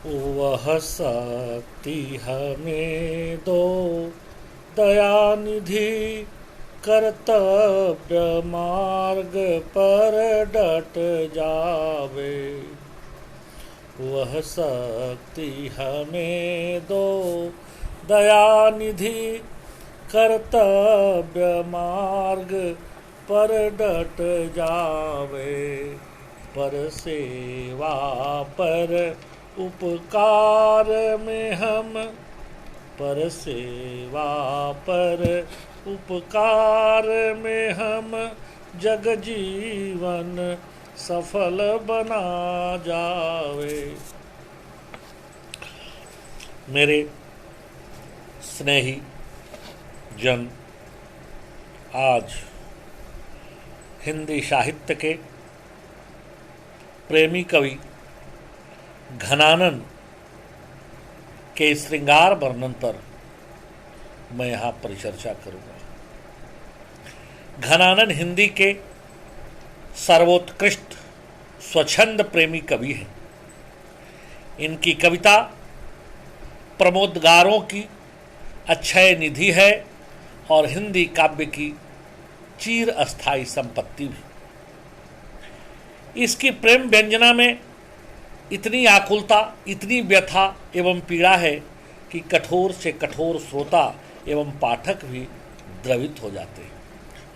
वह शक्ति हमें दो दयानिधि, कर्तव्य मार्ग पर डट जावे। वह शक्ति हमें दो दयानिधि, कर्तव्य मार्ग पर डट जावे। पर सेवा पर उपकार में हम, पर सेवा पर उपकार में हम जग जीवन सफल बना जावे। मेरे स्नेही जन, आज हिंदी साहित्य के प्रेमी कवि घनानन के श्रृंगार वर्णन पर मैं यहाँ परिचर्चा करूँगा। घनानन हिंदी के सर्वोत्कृष्ट स्वच्छंद प्रेमी कवि हैं। इनकी कविता प्रमोदगारों की अक्षय निधि है और हिंदी काव्य की चिर अस्थायी संपत्ति भी। इसकी प्रेम व्यंजना में इतनी आकुलता, इतनी व्यथा एवं पीड़ा है कि कठोर से कठोर श्रोता एवं पाठक भी द्रवित हो जाते हैं,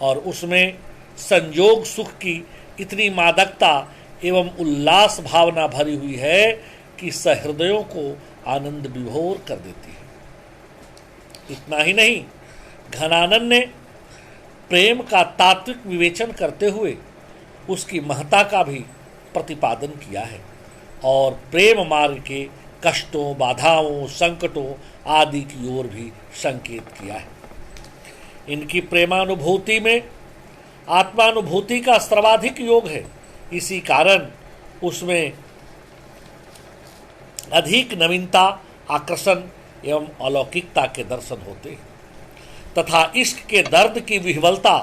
और उसमें संयोग सुख की इतनी मादकता एवं उल्लास भावना भरी हुई है कि सहृदयों को आनंद विभोर कर देती है। इतना ही नहीं, घनानन ने प्रेम का तात्विक विवेचन करते हुए उसकी महत्ता का भी प्रतिपादन किया है और प्रेम मार्ग के कष्टों, बाधाओं, संकटों आदि की ओर भी संकेत किया है। इनकी प्रेमानुभूति में आत्मानुभूति का सर्वाधिक योग है। इसी कारण उसमें अधिक नवीनता, आकर्षण एवं अलौकिकता के दर्शन होते हैं तथा इश्क के दर्द की विह्वलता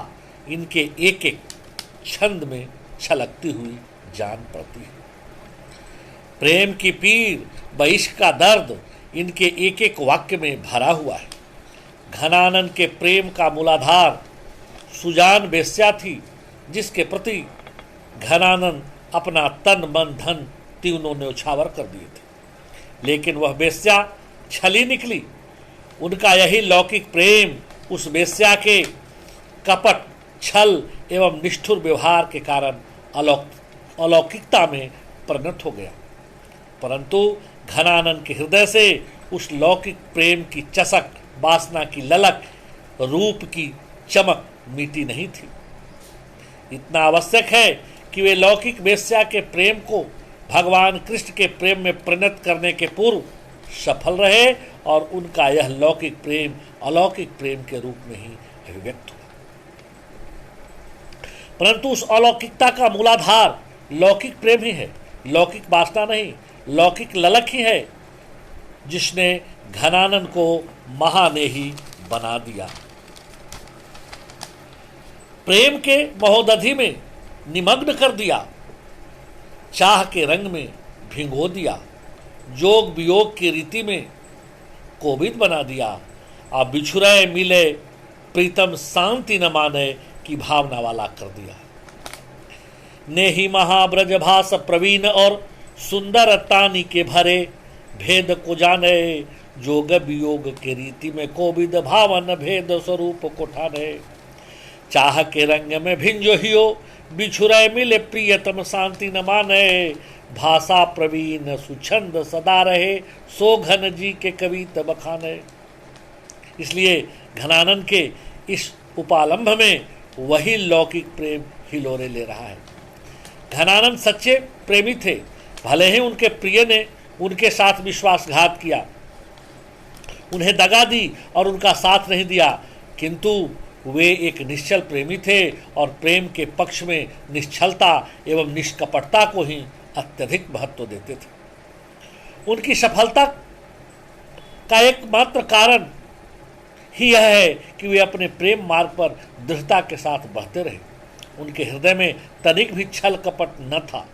इनके एक एक छंद में छलकती हुई जान पड़ती है। प्रेम की पीर व इश्क का दर्द इनके एक एक वाक्य में भरा हुआ है। घनानन के प्रेम का मूलाधार सुजान वेश्या थी, जिसके प्रति घनानन अपना तन मन धन तीनों न्यौछावर कर दिए थे, लेकिन वह वेश्या छली निकली। उनका यही लौकिक प्रेम उस वेश्या के कपट, छल एवं निष्ठुर व्यवहार के कारण अलौकिकता में परिणत हो गया। परंतु घनानन के हृदय से उस लौकिक प्रेम की चसक, वासना की ललक, रूप की चमक मिटी नहीं थी। इतना आवश्यक है कि वे लौकिक वेश्या के प्रेम को भगवान कृष्ण के प्रेम में परिणत करने के पूर्व सफल रहे और उनका यह लौकिक प्रेम अलौकिक प्रेम के रूप में ही अभिव्यक्त हुआ। परंतु उस अलौकिकता का मूलाधार लौकिक प्रेम ही है, लौकिक वासना नहीं, लौकिक ललक ही है, जिसने घनानन को महानेही बना दिया। प्रेम के महोदधि में निमग्न कर दिया, चाह के रंग में भिगो दिया, जोग वियोग की रीति में कोविद बना दिया। अब बिछुरे मिले प्रीतम शांति न माने की भावना वाला कर दिया। ने ही महाब्रज भास प्रवीण और सुंदर तानी के भरे, भेद को जाने जोग वियोग के रीति में कोविद भावन भेद स्वरूप को ठाने। चाह के रंग में भिंजो हियो बिछुरे मिले प्रियतम शांति न माने। भाषा प्रवीण सुछंद सदा रहे सो घन जी के कवित बखाने। इसलिए घनानन के इस उपालंभ में वही लौकिक प्रेम हिलोरे ले रहा है। घनानन सच्चे प्रेमी थे, भले ही उनके प्रिय ने उनके साथ विश्वासघात किया, उन्हें दगा दी और उनका साथ नहीं दिया, किंतु वे एक निश्चल प्रेमी थे और प्रेम के पक्ष में निश्चलता एवं निष्कपटता को ही अत्यधिक महत्व देते थे। उनकी सफलता का एकमात्र कारण ही यह है कि वे अपने प्रेम मार्ग पर दृढ़ता के साथ बढ़ते रहे। उनके हृदय में तनिक भी छल कपट न था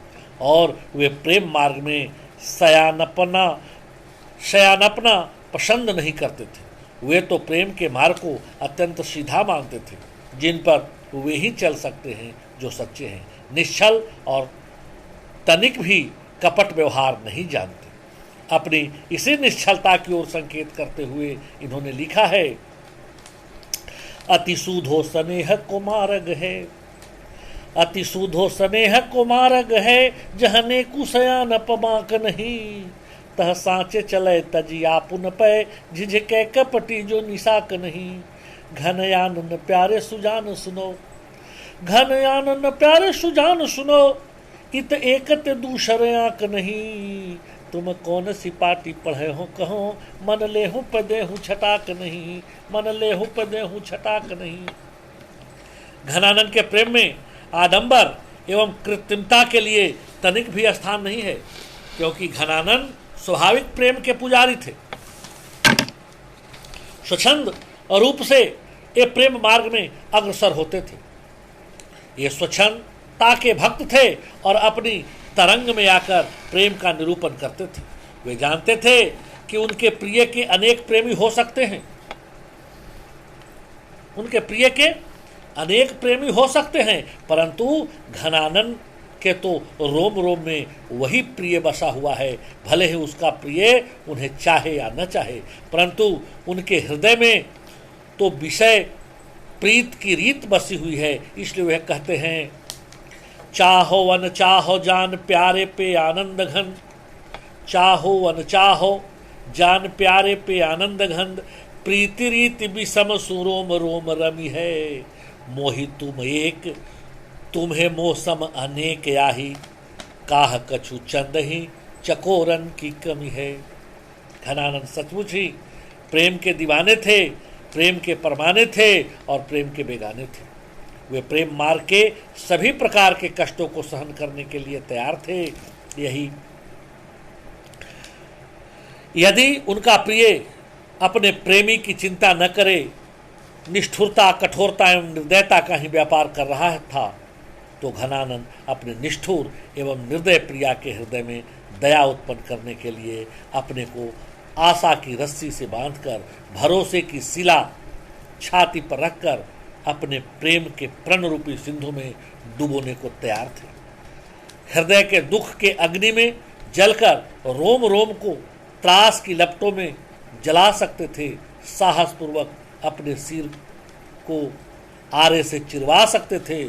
और वे प्रेम मार्ग में शयानपना पसंद नहीं करते थे। वे तो प्रेम के मार्ग को अत्यंत सीधा मानते थे, जिन पर वे ही चल सकते हैं जो सच्चे हैं, निश्चल और तनिक भी कपट व्यवहार नहीं जानते। अपनी इसी निश्चलता की ओर संकेत करते हुए इन्होंने लिखा है, अति सूधो स्नेह को मार्ग है, अति सूधो स्नेह को मार्ग है, जहने कुसयान पमाक नहीं, तह सांचे चले तजिया पुन पे, झिझके कपटी जो निशाक नहीं। घनयानन प्यारे सुजान सुनो, घनयानन प्यारे सुजान सुनो, इत एकत दूसरे आंक नहीं। तुम कौन सी पाटी पढ़े हो कहो, मन ले हूँ पदे हूँ छटाक नहीं, मन ले हूँ पदे हूँ छटाक नहीं। घनानंद के प्रेम में आडंबर एवं कृत्रिमता के लिए तनिक भी स्थान नहीं है, क्योंकि घनानंद स्वाभाविक प्रेम के पुजारी थे। स्वच्छंद रूप से ये प्रेम मार्ग में अग्रसर होते थे। ये स्वच्छंदता के भक्त थे और अपनी तरंग में आकर प्रेम का निरूपण करते थे। वे जानते थे कि उनके प्रिय के अनेक प्रेमी हो सकते हैं, उनके प्रिय के अनेक प्रेमी हो सकते हैं, परंतु घनानंद के तो रोम रोम में वही प्रिय बसा हुआ है। भले ही उसका प्रिय उन्हें चाहे या न चाहे, परंतु उनके हृदय में तो विषय प्रीत की रीत बसी हुई है। इसलिए वह कहते हैं, चाहो वन चाहो जान प्यारे पे आनंद घन, चाहो वन चाहो जान प्यारे पे आनंद घन, प्रीति रीति विषम सुरोम रोम रमी है। मोहि तुम एक तुम्हें मौसम अनेक याही, काह कछु चंद ही चकोरन की कमी है। घनानंद सचमुच ही प्रेम के दीवाने थे, प्रेम के परमाने थे और प्रेम के बेगाने थे। वे प्रेम मार्ग के सभी प्रकार के कष्टों को सहन करने के लिए तैयार थे। यदि उनका प्रिय अपने प्रेमी की चिंता न करे, निष्ठुरता, कठोरता एवं निर्दयता का ही व्यापार कर रहा था, तो घनानंद अपने निष्ठुर एवं निर्दय प्रिया के हृदय में दया उत्पन्न करने के लिए अपने को आशा की रस्सी से बांधकर, भरोसे की शिला छाती पर रखकर अपने प्रेम के प्रण रूपी सिंधु में डुबोने को तैयार थे। हृदय के दुख के अग्नि में जलकर रोम रोम को त्रास की लपटों में जला सकते थे, साहसपूर्वक अपने सिर को आरे से चिरवा सकते थे,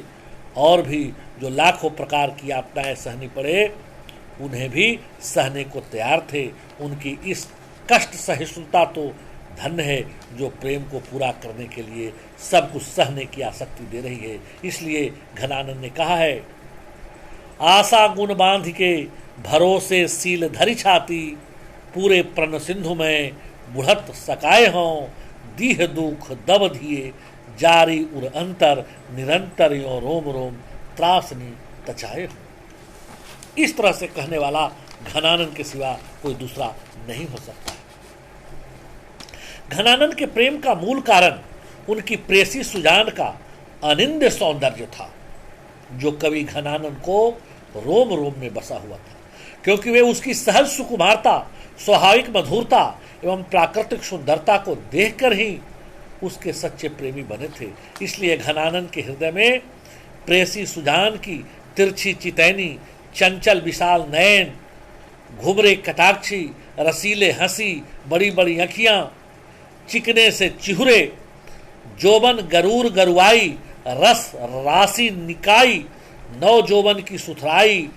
और भी जो लाखों प्रकार की यातनाएं सहनी पड़े उन्हें भी सहने को तैयार थे। उनकी इस कष्ट सहिष्णुता तो धन्य है जो प्रेम को पूरा करने के लिए सब कुछ सहने की आसक्ति दे रही है। इसलिए घनानंद ने कहा है, आशा गुण बांध के भरोसे सील धरी छाती, पूरे प्रण सिंधु में बुढ़त सकाए हों, दीह दुख दब दिए जारी उर अंतर, निरंतर यो रोम रोम त्रासनी तचाए हो। इस तरह से कहने वाला घनानंद के सिवा कोई दूसरा नहीं हो सकता है। घनानंद के प्रेम का मूल कारण उनकी प्रेसी सुजान का अनिंद्य सौंदर्य था, जो कवि घनानंद को रोम रोम में बसा हुआ था, क्योंकि वे उसकी सहज सुकुमारता, स्वाभाविक मधुरता एवं प्राकृतिक सुंदरता को देखकर ही उसके सच्चे प्रेमी बने थे। इसलिए घनानंद के हृदय में प्रेसी सुजान की तिरछी चितैनी, चंचल विशाल नयन, घुबरे कटाक्षी, रसीले हंसी, बड़ी बड़ी अखियां, चिकने से चिहुरे, जोबन गरूर गरुआई, रस राशि निकाई, नौ जोबन की सुथराई,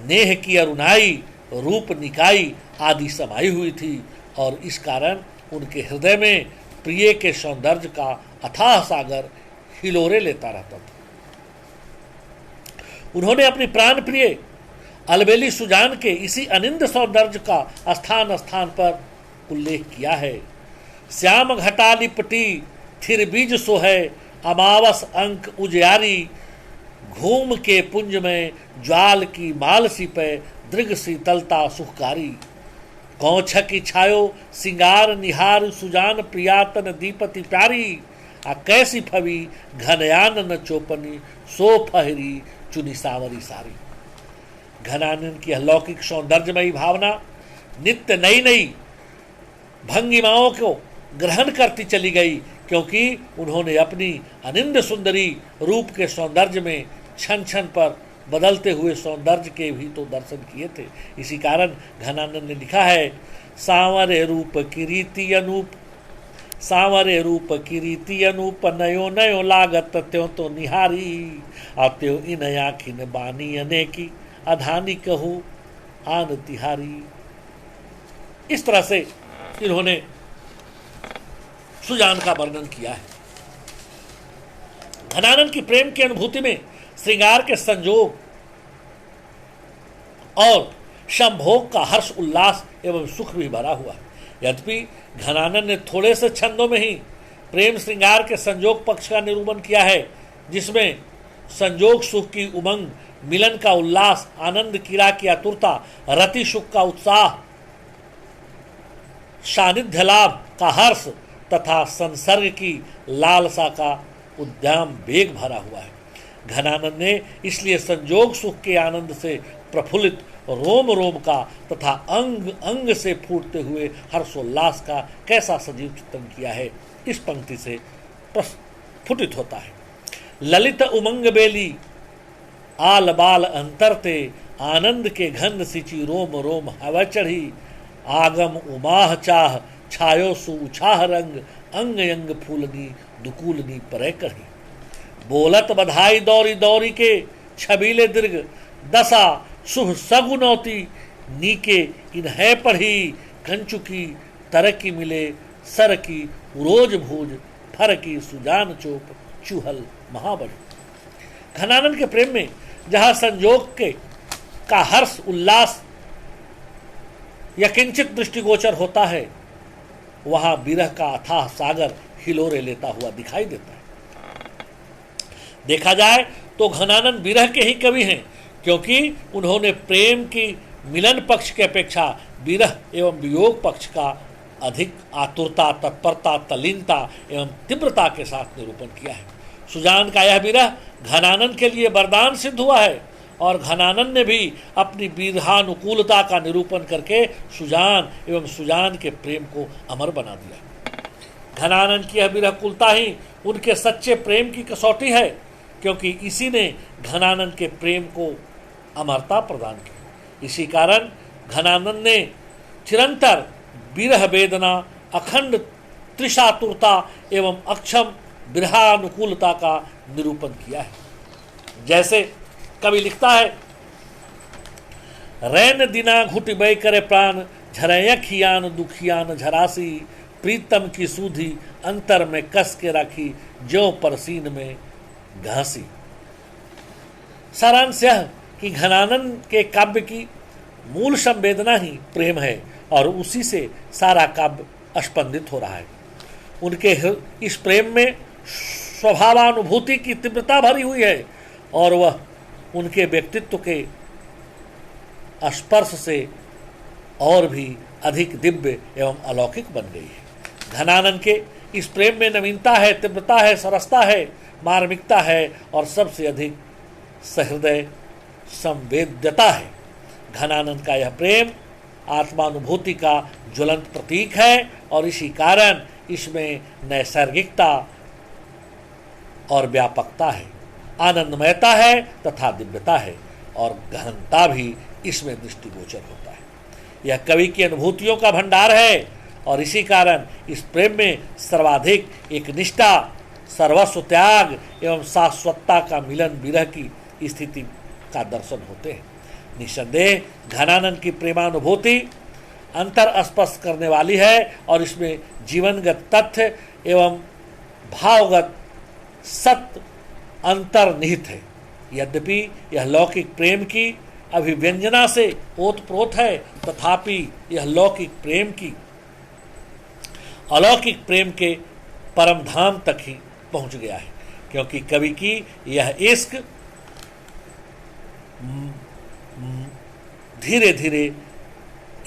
नेह की अरुणाई, रूप निकाई आदि समाई हुई थी, और इस कारण उनके हृदय में प्रिय के सौंदर्य का अथाह सागर हिलोरे लेता रहता था। उन्होंने अपनी प्राण प्रिय अलबेली सुजान के इसी अनिंद सौंदर्य का स्थान स्थान पर उल्लेख किया है। श्याम घटा लिपटी थिर बीज सोहे, अमावस अंक उजियारी, घूम के पुंज में ज्वाल की माल सिपे, दृग शीतलता सुखकारी। कौछ की छायो सिंगार निहार, सुजान प्रियातन दीपति प्यारी, आ कैसी फवी घनयान न चोपनी, सो फहरी चुनी सावरी सारी। घनानंद की अलौकिक सौंदर्यमयी भावना नित्य नई नई भंगिमाओं को ग्रहण करती चली गई, क्योंकि उन्होंने अपनी अनिंद सुंदरी रूप के सौंदर्य में क्षण क्षण पर बदलते हुए सौंदर्य के भी तो दर्शन किए थे। इसी कारण घनानंद ने लिखा है, सांवरे रूप किरीति अनूप, सांवरे रूप किरीति अनूप, नयो नयो लागत त्यों तो निहारी, आत्यो इन आखिन बानी अनेकी, अधानी कहू आन तिहारी। इस तरह से इन्होंने सुजान का वर्णन किया है। घनानंद की प्रेम की अनुभूति में श्रृंगार के संजोग और संभोग का हर्ष उल्लास एवं सुख भी भरा हुआ है। यद्यपि घनानंद ने थोड़े से छंदों में ही प्रेम श्रृंगार के संजोग पक्ष का निरूपण किया है, जिसमें संजोग सुख की उमंग, मिलन का उल्लास, आनंद कीड़ा की आतुरता, रति सुख का उत्साह, सानिध्य लाभ का हर्ष तथा संसर्ग की लालसा का उद्दाम वेग भरा हुआ है। घनानंद ने इसलिए संजोग सुख के आनंद से प्रफुल्लित रोम रोम का तथा अंग अंग से फूटते हुए हर्षोल्लास का कैसा सजीव चित्रण किया है, इस पंक्ति से प्रस्फुटित होता है। ललित उमंग बेली आल बाल अंतरते, आनंद के घन सिंची रोम रोम हवा चढ़ी, आगम उमाह चाह छायो सु उछाह रंग, अंग अंग फूलनी दुकूलनी परे कढ़ी, बोलत बधाई दौरी दौरी के छबीले दीर्घ, दशा शुभ सगुनौती नीके इन्हें पढ़ी, कंचुकी तरकी मिले सर की उरोज भूज, फर की सुजान चोप चूहल महाबड़ी। घनानंद के प्रेम में जहाँ संजोग के का हर्ष उल्लास या किंचित दृष्टिगोचर होता है, वहां विरह का अथाह सागर हिलोरे लेता हुआ दिखाई देता है। देखा जाए तो घनानंद विरह के ही कवि हैं, क्योंकि उन्होंने प्रेम की मिलन पक्ष की अपेक्षा विरह एवं वियोग पक्ष का अधिक आतुरता, तत्परता, तल्लीनता एवं तीव्रता के साथ निरूपण किया है। सुजान का यह विरह घनानंद के लिए वरदान सिद्ध हुआ है, और घनानंद ने भी अपनी विरहानुकूलता का निरूपण करके सुजान एवं सुजान के प्रेम को अमर बना दिया। घनानंद की यह विरहकुलता ही उनके सच्चे प्रेम की कसौटी है, क्योंकि इसी ने घनानंद के प्रेम को अमरता प्रदान की। इसी कारण घनानंद ने चिरंतर विरह वेदना, अखंड त्रिशातुरता एवं अक्षम विरहानुकूलता का निरूपण किया है। जैसे कवि लिखता है, रैन दिना घुट बय करे प्राण, झरय खियान दुखियान झरासी, प्रीतम की सूधी अंतर में कस के राखी, ज्यों परसीन में घासी। सारांश यह कि घनानंद के काव्य की मूल संवेदना ही प्रेम है, और उसी से सारा काव्य स्पंदित हो रहा है। उनके इस प्रेम में स्वभावानुभूति की तीव्रता भरी हुई है, और वह उनके व्यक्तित्व के स्पर्श से और भी अधिक दिव्य एवं अलौकिक बन गई है। घनानंद के इस प्रेम में नवीनता है, तीव्रता है, सरसता है, मार्मिकता है, और सबसे अधिक सहृदय संवेद्यता है। घनानंद का यह प्रेम आत्मानुभूति का ज्वलंत प्रतीक है, और इसी कारण इसमें नैसर्गिकता और व्यापकता है, आनंदमयता है तथा दिव्यता है, और गहनता भी इसमें दृष्टिगोचर होता है। यह कवि की अनुभूतियों का भंडार है, और इसी कारण इस प्रेम में सर्वाधिक एक निष्ठा, सर्वस्व त्याग एवं शाश्वतता का मिलन विरह की स्थिति का दर्शन होते हैं। निस्संदेह घनानंद की प्रेमानुभूति अंतर स्पर्श करने वाली है, और इसमें जीवनगत तथ्य एवं भावगत सत्य अंतर्निहित है। यद्यपि यह लौकिक प्रेम की अभिव्यंजना से ओतप्रोत है, तथापि यह लौकिक प्रेम की अलौकिक प्रेम के परम धाम तक ही पहुंच गया है, क्योंकि कवि की यह इश्क धीरे धीरे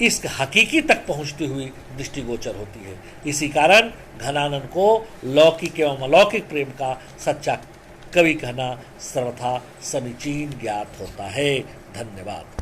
इश्क हकीकी तक पहुंचती हुई दृष्टिगोचर होती है। इसी कारण घनानंद को लौकिक एवं अलौकिक प्रेम का सच्चा कवि कहना सर्वथा समीचीन ज्ञात होता है। धन्यवाद।